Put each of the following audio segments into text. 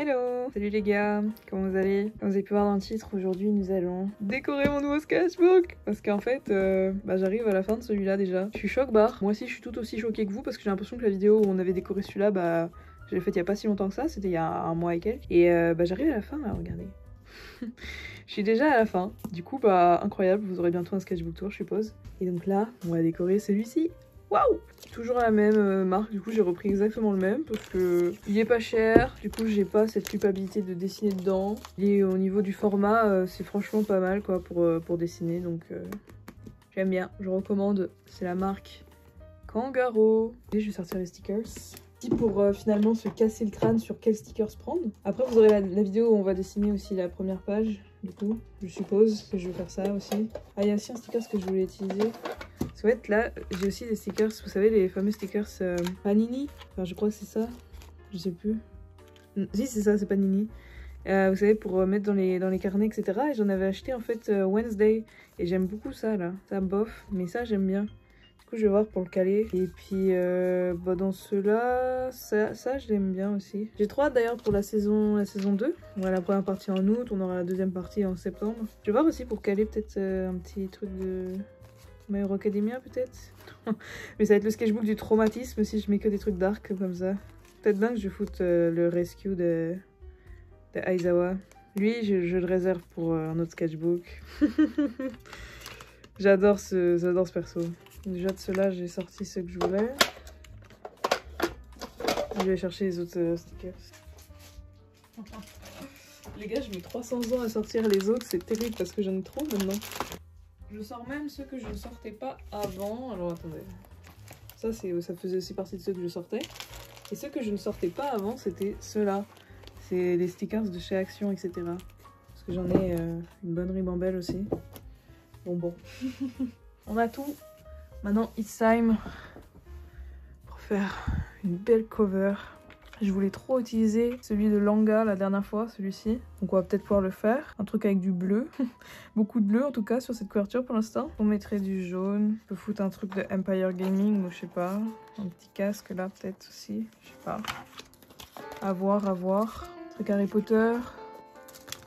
Hello! Salut les gars, comment vous allez? Comme vous avez pu voir dans le titre, aujourd'hui nous allons décorer mon nouveau sketchbook! Parce qu'en fait, j'arrive à la fin de celui-là déjà. Je suis choc-barre. Moi aussi je suis tout aussi choquée que vous parce que j'ai l'impression que la vidéo où on avait décoré celui-là, je l'ai faite il y a pas si longtemps que ça, c'était il y a un mois et quelques. Et j'arrive à la fin là, regardez. Je suis déjà à la fin. Du coup, incroyable, vous aurez bientôt un sketchbook tour, je suppose. Et donc là, on va décorer celui-ci. Waouh! Toujours la même marque, du coup j'ai repris exactement le même parce que il est pas cher, du coup j'ai pas cette culpabilité de dessiner dedans. Et au niveau du format, c'est franchement pas mal quoi pour dessiner, donc j'aime bien, je recommande. C'est la marque Kangaroo. Et je vais sortir les stickers. Pour finalement se casser le crâne sur quels stickers prendre. Après vous aurez la vidéo où on va dessiner aussi la première page, du coup je suppose que je vais faire ça aussi. Ah il y a aussi un sticker que je voulais utiliser. En fait là j'ai aussi des stickers, vous savez les fameux stickers Panini, enfin je crois que c'est ça, je sais plus. Si c'est ça, c'est Panini. Vous savez pour mettre dans les carnets etc. Et j'en avais acheté en fait Wednesday et j'aime beaucoup ça là, ça bof, mais ça j'aime bien. Du coup je vais voir pour le caler. Et puis dans ceux-là, ça je l'aime bien aussi. J'ai trop hâte d'ailleurs pour la saison 2. On a la première partie en août, on aura la deuxième partie en septembre. Je vais voir aussi pour caler peut-être un petit truc de My Hero Academia peut-être. Mais ça va être le sketchbook du traumatisme si je mets que des trucs dark comme ça. Peut-être bien que je foute le rescue de Aizawa. Lui je le réserve pour un autre sketchbook. J'adore ce perso. Déjà de ceux-là j'ai sorti ceux que je voulais. Je vais chercher les autres stickers. Les gars, je mets 300 ans à sortir les autres, c'est terrible parce que j'en ai trop maintenant. Je sors même ceux que je ne sortais pas avant. Alors attendez. Ça faisait aussi partie de ceux que je sortais. Et ceux que je ne sortais pas avant, c'était ceux-là. C'est les stickers de chez Action, etc. Parce que j'en ai une bonne ribambelle aussi. Bon. On a tout. Maintenant, it's time pour faire une belle cover. Je voulais trop utiliser celui de Langa la dernière fois, celui-ci. Donc on va peut-être pouvoir le faire. Un truc avec du bleu. Beaucoup de bleu en tout cas sur cette couverture pour l'instant. On mettrait du jaune. On peut foutre un truc de Empire Gaming ou je sais pas. Un petit casque là peut-être aussi. Je sais pas. À voir, à voir. Un truc Harry Potter.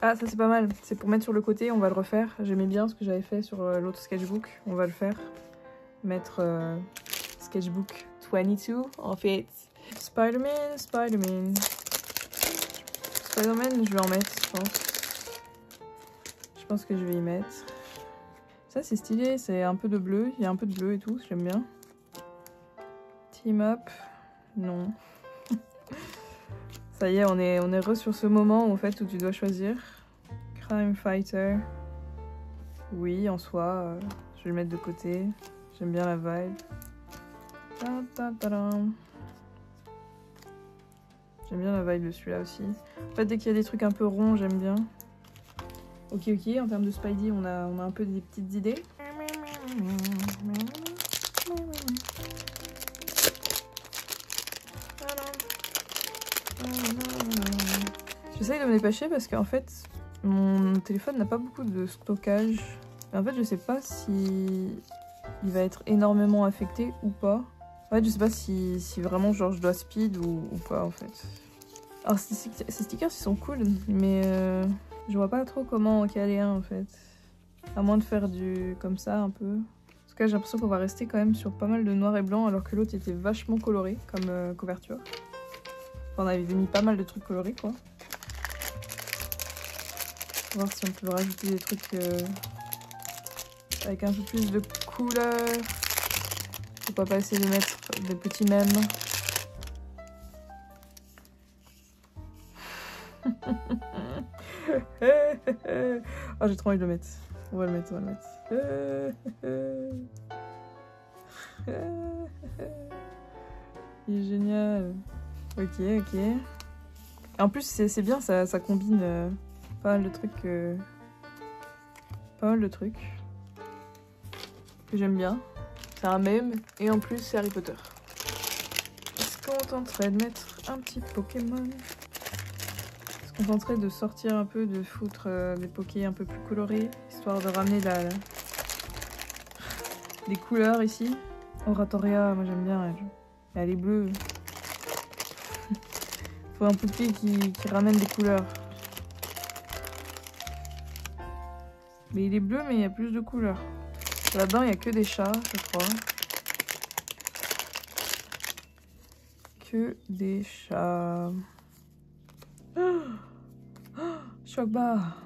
Ah ça c'est pas mal. C'est pour mettre sur le côté, on va le refaire. J'aimais bien ce que j'avais fait sur l'autre sketchbook. On va le faire. Mettre sketchbook 22 en fait. Spider-Man, je vais en mettre, je pense. Je pense que je vais y mettre. Ça, c'est stylé, c'est un peu de bleu. Il y a un peu de bleu et tout, j'aime bien. Team Up, non. Ça y est, on est re sur ce moment en fait, où tu dois choisir. Crime Fighter. Oui, en soi, je vais le mettre de côté. J'aime bien la vibe. J'aime bien la vibe de celui-là aussi. En fait, dès qu'il y a des trucs un peu ronds, j'aime bien. Ok, en termes de Spidey, on a un peu des petites idées. J'essaye de me dépêcher parce qu'en fait, mon téléphone n'a pas beaucoup de stockage. Et en fait, je sais pas si il va être énormément affecté ou pas. En fait, je sais pas si vraiment genre je dois speed ou pas en fait. Alors ces stickers ils sont cool, mais je vois pas trop comment en caler un en fait. À moins de faire du comme ça un peu. En tout cas j'ai l'impression qu'on va rester quand même sur pas mal de noir et blanc alors que l'autre était vachement coloré comme couverture. Enfin, on avait mis pas mal de trucs colorés quoi. On va voir si on peut rajouter des trucs avec un peu plus de couleur. Faut pas essayer de mettre des petits mèmes. Oh, j'ai trop envie de le mettre. On va le mettre. Il est génial. Ok. Et en plus, c'est bien, ça combine pas mal de trucs. Que j'aime bien. C'est un mème et en plus c'est Harry Potter. Est-ce qu'on tenterait de mettre un petit Pokémon? Est-ce qu'on tenterait de sortir un peu, de foutre des Pokés un peu plus colorés, histoire de ramener des couleurs ici? Oratoria, moi j'aime bien, elle est bleue. Faut un poupée qui ramène des couleurs. Mais il est bleu, mais il y a plus de couleurs. Là-dedans, il n'y a que des chats, je crois. Que des chats. Oh, choc bas.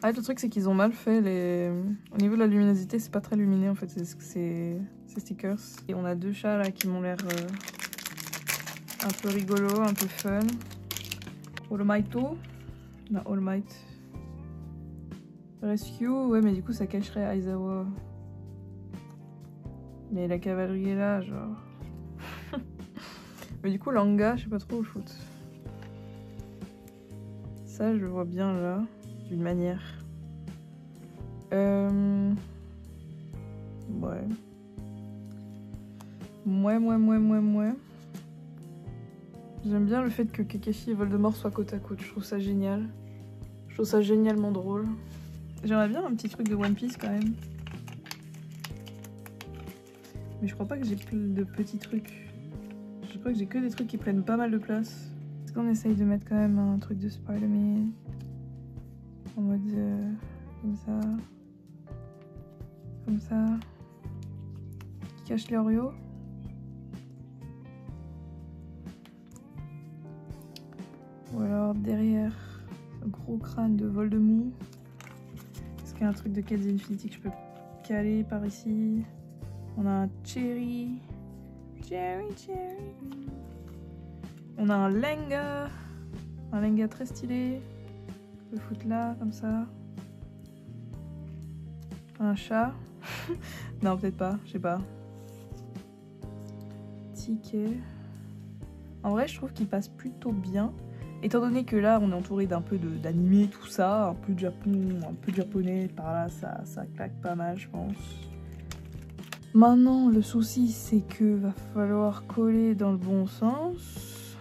Ah, le truc, c'est qu'ils ont mal fait les... Au niveau de la luminosité, c'est pas très lumineux, en fait, ces stickers. Et on a deux chats, là, qui m'ont l'air un peu rigolo, un peu fun. All Mighto. Non, All Might. Rescue, ouais, mais du coup, ça cacherait Aizawa. Mais la cavalerie est là, genre. Mais du coup, Langa, je sais pas trop où le foutre. Ça, je le vois bien là, d'une manière. Ouais. Mouais. J'aime bien le fait que Kakashi et Voldemort soient côte à côte. Je trouve ça génial. Je trouve ça génialement drôle. J'aimerais bien un petit truc de One Piece quand même. Mais je crois pas que j'ai plus de petits trucs. Je crois que j'ai que des trucs qui prennent pas mal de place. Est-ce qu'on essaye de mettre quand même un truc de Spider-Man en mode comme ça. Comme ça. Qui cache les Oreos. Ou alors derrière un gros crâne de Voldemort. Est-ce qu'il y a un truc de Cades Infinity que je peux caler par ici? On a un Cherry. On a un Lenga. Un Lenga très stylé. Je peux le foutre là, comme ça. Un chat. Non, peut-être pas, je sais pas. Ticket. En vrai, je trouve qu'il passe plutôt bien. Étant donné que là, on est entouré d'un peu d'animé, tout ça, un peu de Japon, un peu de japonais, par là, ça claque pas mal, je pense. Maintenant, le souci, c'est que va falloir coller dans le bon sens.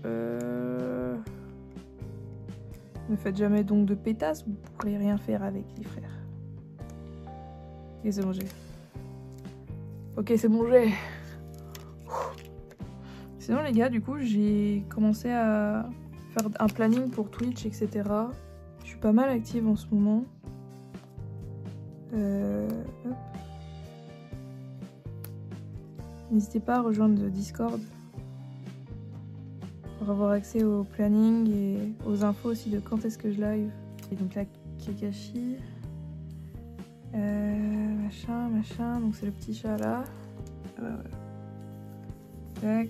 Ne faites jamais donc de pétasse, vous pourrez rien faire avec les frères. Ok, c'est mangé. Ok, c'est mangé. Sinon les gars, du coup, j'ai commencé à faire un planning pour Twitch, etc. Je suis pas mal active en ce moment. Hop. N'hésitez pas à rejoindre le Discord pour avoir accès au planning et aux infos aussi de quand est-ce que je live. Et donc là, Kakashi, machin, donc c'est le petit chat là. Tac.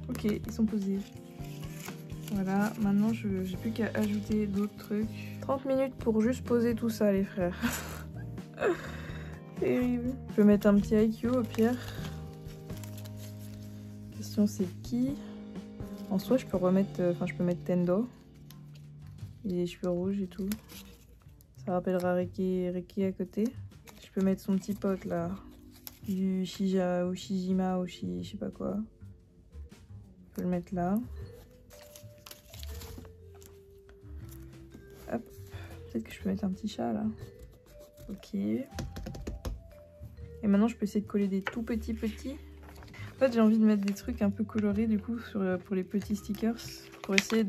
Ok, ils sont posés. Voilà, maintenant j'ai plus qu'à ajouter d'autres trucs. 30 minutes pour juste poser tout ça les frères. Terrible. Je peux mettre un petit IQ au pire. Question c'est qui? En soi je peux remettre, je peux mettre Tendo. Il a les cheveux rouges et tout. Ça rappellera Reki à côté. Je peux mettre son petit pote là. Du Shija ou Shijima ou je sais pas quoi. Je peux le mettre là. Hop. Peut-être que je peux mettre un petit chat là. Ok. Et maintenant je peux essayer de coller des tout petits. En fait j'ai envie de mettre des trucs un peu colorés du coup pour les petits stickers. Pour essayer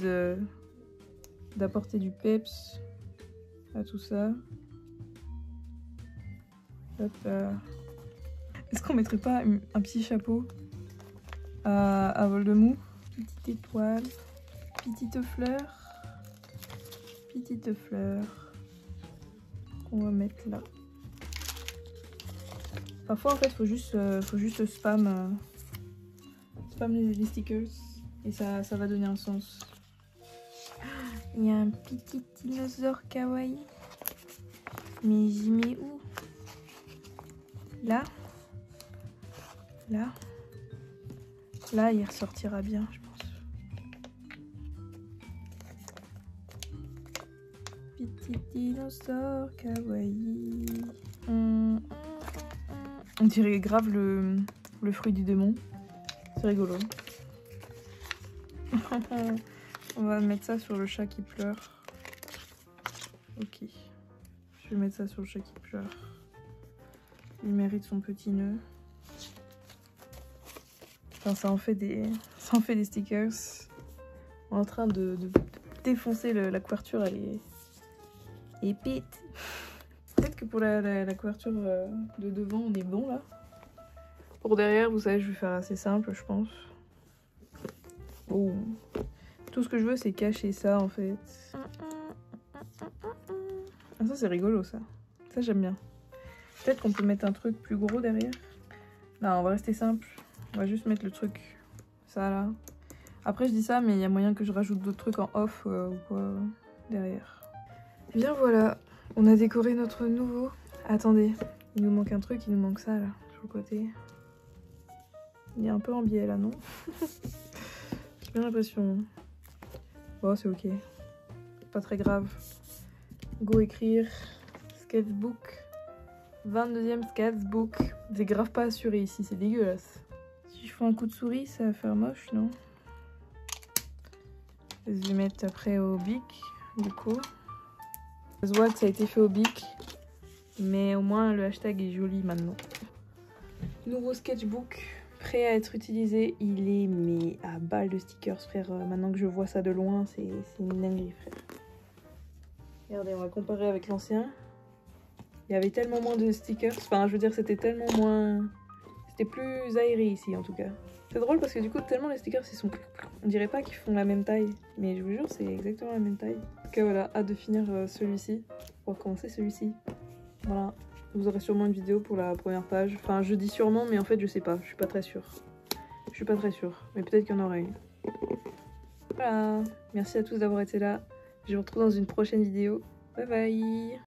d'apporter du peps à tout ça. Hop là. Est-ce qu'on mettrait pas un petit chapeau à Voldemort? Petite étoile. Petite fleur. Qu'on va mettre là. Parfois en fait faut juste spam les stickers et ça va donner un sens. Il y a un petit dinosaure kawaii. Mais j'y mets où? Là, il ressortira bien, je pense. Petit dinosaure kawaii. On dirait grave le fruit du démon. C'est rigolo. On va mettre ça sur le chat qui pleure. Ok. Je vais mettre ça sur le chat qui pleure. Il mérite son petit nœud. Enfin, ça en fait Ça en fait des stickers. On est en train de défoncer la couverture, elle est épite. Peut-être que pour la couverture de devant, on est bon là. Pour derrière, vous savez, je vais faire assez simple, je pense. Oh. Tout ce que je veux, c'est cacher ça en fait. Ah, ça, c'est rigolo ça. Ça, j'aime bien. Peut-être qu'on peut mettre un truc plus gros derrière. Non, on va rester simple. On va juste mettre le truc. Ça là. Après, je dis ça, mais il y a moyen que je rajoute d'autres trucs en off ou quoi derrière. Et bien voilà. On a décoré notre nouveau. Attendez, il nous manque un truc, il nous manque ça là, sur le côté. Il est un peu en biais là, non? J'ai bien l'impression. Bon, c'est ok. Pas très grave. Go écrire. Sketchbook. 22e sketchbook. C'est grave pas assuré ici, c'est dégueulasse. Si je fais un coup de souris, ça va faire moche, non? Je vais mettre après au bic, du coup. Ça se voit que ça a été fait au bic, mais au moins le hashtag est joli maintenant. Nouveau sketchbook, prêt à être utilisé. Il est mais à balle de stickers, frère. Maintenant que je vois ça de loin, c'est une dinguerie, frère. Regardez, on va comparer avec l'ancien. Il y avait tellement moins de stickers. Enfin, je veux dire, c'était tellement moins... C'était plus aéré ici, en tout cas. C'est drôle parce que du coup, tellement les stickers, ils sont... On dirait pas qu'ils font la même taille. Mais je vous jure, c'est exactement la même taille. Donc voilà, hâte de finir celui-ci. On va commencer celui-ci. Voilà. Vous aurez sûrement une vidéo pour la première page. Enfin, je dis sûrement, mais en fait, je sais pas. Je suis pas très sûre. Je suis pas très sûre. Mais peut-être qu'il y en aura une. Voilà. Merci à tous d'avoir été là. Je vous retrouve dans une prochaine vidéo. Bye bye.